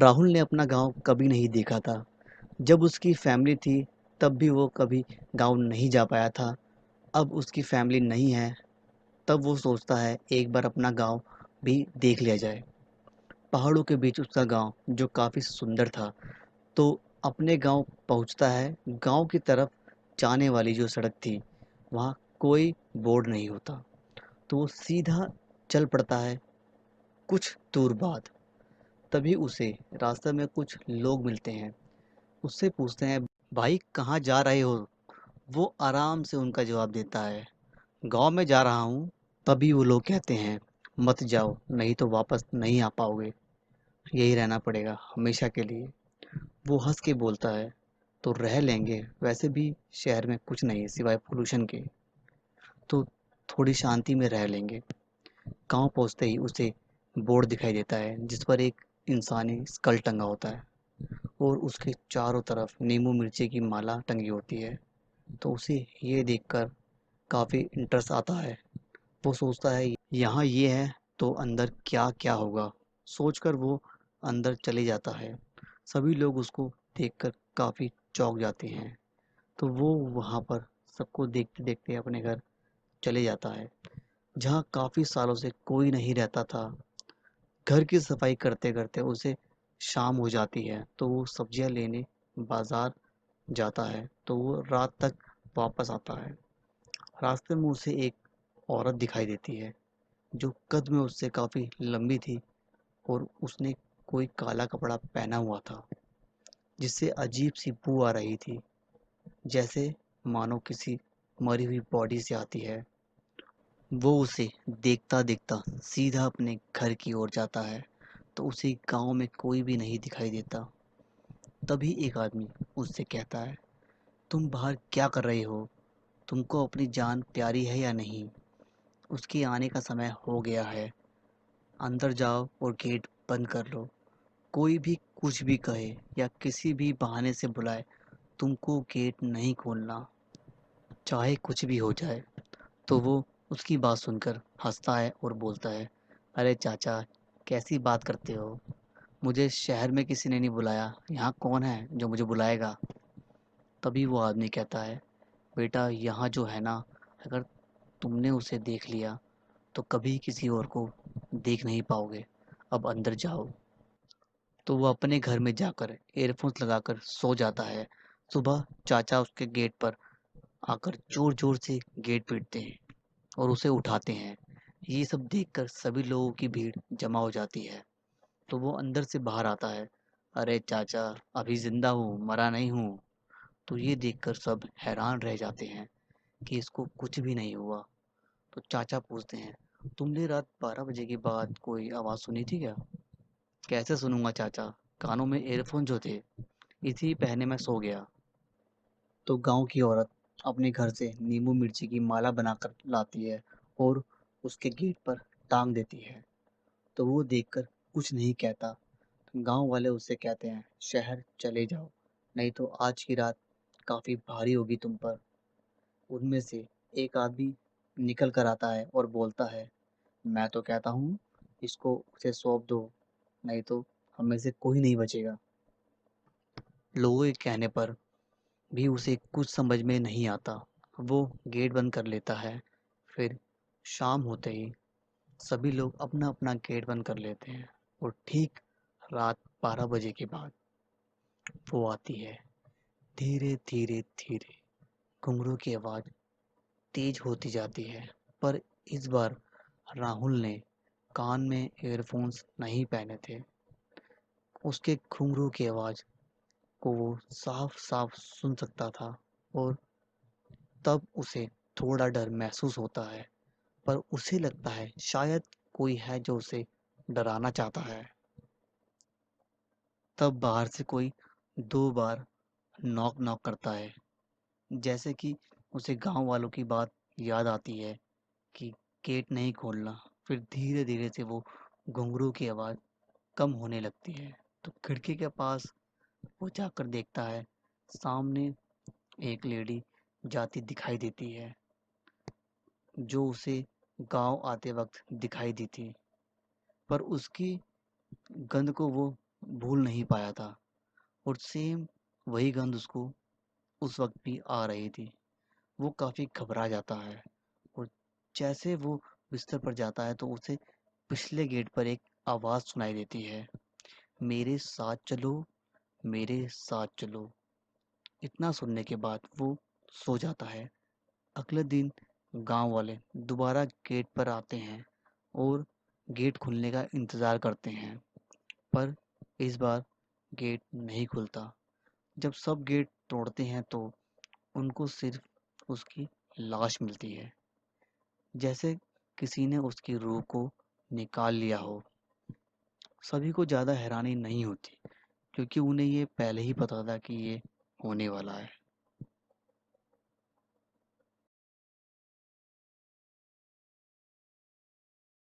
राहुल ने अपना गाँव कभी नहीं देखा था। जब उसकी फैमिली थी तब भी वो कभी गाँव नहीं जा पाया था। अब उसकी फैमिली नहीं है, तब वो सोचता है एक बार अपना गाँव भी देख लिया जाए। पहाड़ों के बीच उसका गाँव जो काफ़ी सुंदर था, तो अपने गाँव पहुँचता है। गाँव की तरफ जाने वाली जो सड़क थी, वहाँ कोई बोर्ड नहीं होता, तो वो सीधा चल पड़ता है। कुछ दूर बाद तभी उसे रास्ते में कुछ लोग मिलते हैं। उससे पूछते हैं, भाई कहाँ जा रहे हो? वो आराम से उनका जवाब देता है, गांव में जा रहा हूँ। तभी वो लोग कहते हैं, मत जाओ, नहीं तो वापस नहीं आ पाओगे, यही रहना पड़ेगा हमेशा के लिए। वो हंस के बोलता है, तो रह लेंगे, वैसे भी शहर में कुछ नहीं है सिवाय पोल्यूशन के, तो थोड़ी शांति में रह लेंगे। गांव पहुंचते ही उसे बोर्ड दिखाई देता है जिस पर एक इंसानी स्कल टंगा होता है और उसके चारों तरफ नींबू मिर्ची की माला टंगी होती है। तो उसे ये देखकर काफ़ी इंटरेस्ट आता है। वो सोचता है यहाँ ये है तो अंदर क्या क्या होगा। सोचकर वो अंदर चले जाता है। सभी लोग उसको देखकर काफ़ी चौंक जाते हैं। तो वो वहाँ पर सबको देखते देखते अपने घर चले जाता है, जहाँ काफ़ी सालों से कोई नहीं रहता था। घर की सफाई करते करते उसे शाम हो जाती है, तो वो सब्जियाँ लेने बाजार जाता है। तो वो रात तक वापस आता है। रास्ते में उसे एक औरत दिखाई देती है जो कद में उससे काफ़ी लंबी थी और उसने कोई काला कपड़ा पहना हुआ था जिससे अजीब सी बू आ रही थी, जैसे मानो किसी मरी हुई बॉडी से आती है। वो उसे देखता देखता सीधा अपने घर की ओर जाता है, तो उसे गांव में कोई भी नहीं दिखाई देता। तभी एक आदमी उससे कहता है, तुम बाहर क्या कर रहे हो? तुमको अपनी जान प्यारी है या नहीं? उसके आने का समय हो गया है, अंदर जाओ और गेट बंद कर लो। कोई भी कुछ भी कहे या किसी भी बहाने से बुलाए, तुमको गेट नहीं खोलना, चाहे कुछ भी हो जाए। तो वो उसकी बात सुनकर हंसता है और बोलता है, अरे चाचा, कैसी बात करते हो? मुझे शहर में किसी ने नहीं बुलाया, यहाँ कौन है जो मुझे बुलाएगा? तभी वो आदमी कहता है, बेटा यहाँ जो है ना, अगर तुमने उसे देख लिया तो कभी किसी और को देख नहीं पाओगे। अब अंदर जाओ। तो वो अपने घर में जाकर एयरफोन्स लगाकर सो जाता है। सुबह चाचा उसके गेट पर आकर जोर जोर से गेट पीटते हैं और उसे उठाते हैं। ये सब देखकर सभी लोगों की भीड़ जमा हो जाती है। तो वो अंदर से बाहर आता है, अरे चाचा, अभी जिंदा हूँ, मरा नहीं हूँ। तो ये देखकर सब हैरान रह जाते हैं कि इसको कुछ भी नहीं हुआ। तो चाचा पूछते हैं, तुमने रात 12 बजे के बाद कोई आवाज़ सुनी थी क्या? कैसे सुनूंगा चाचा, कानों में एयरफोन जो थे, इसी पहने मैं सो गया। तो गांव की औरत अपने घर से नींबू मिर्ची की माला बनाकर लाती है और उसके गेट पर टांग देती है। तो वो देखकर कुछ नहीं कहता। गांव वाले उससे कहते हैं, शहर चले जाओ, नहीं तो आज की रात काफी भारी होगी तुम पर। उनमें से एक आदमी निकल कर आता है और बोलता है, मैं तो कहता हूँ इसको उसे सौंप दो, नहीं तो हम में से कोई नहीं बचेगा। लोगों के कहने पर भी उसे कुछ समझ में नहीं आता। वो गेट बंद कर लेता है। फिर शाम होते ही सभी लोग अपना अपना गेट बंद कर लेते हैं और ठीक रात 12 बजे के बाद वो आती है। धीरे धीरे धीरे घुंघरू की आवाज़ तेज होती जाती है, पर इस बार राहुल ने कान में ईयरफोन्स नहीं पहने थे। उसके घुंघरू की आवाज़ को वो साफ साफ सुन सकता था और तब उसे थोड़ा डर महसूस होता है, पर उसे लगता है शायद कोई है जो उसे डराना चाहता है। तब बाहर से कोई 2 बार नॉक नॉक करता है, जैसे कि उसे गांव वालों की बात याद आती है कि गेट नहीं खोलना। फिर धीरे धीरे से वो घुंघरू की आवाज़ कम होने लगती है। तो खिड़की के पास वो जाकर देखता है, सामने एक लेडी जाती दिखाई देती है, जो उसे गांव आते वक्त दिखाई दी थी। पर उसकी गंध को वो भूल नहीं पाया था और सेम वही गंध उसको उस वक्त भी आ रही थी। वो काफ़ी घबरा जाता है और जैसे वो बिस्तर पर जाता है तो उसे पिछले गेट पर एक आवाज़ सुनाई देती है, मेरे साथ चलो, मेरे साथ चलो। इतना सुनने के बाद वो सो जाता है। अगले दिन गांव वाले दोबारा गेट पर आते हैं और गेट खुलने का इंतज़ार करते हैं, पर इस बार गेट नहीं खुलता। जब सब गेट तोड़ते हैं तो उनको सिर्फ उसकी लाश मिलती है, जैसे किसी ने उसकी रूह को निकाल लिया हो। सभी को ज़्यादा हैरानी नहीं होती क्योंकि उन्हें ये पहले ही पता था कि ये होने वाला है।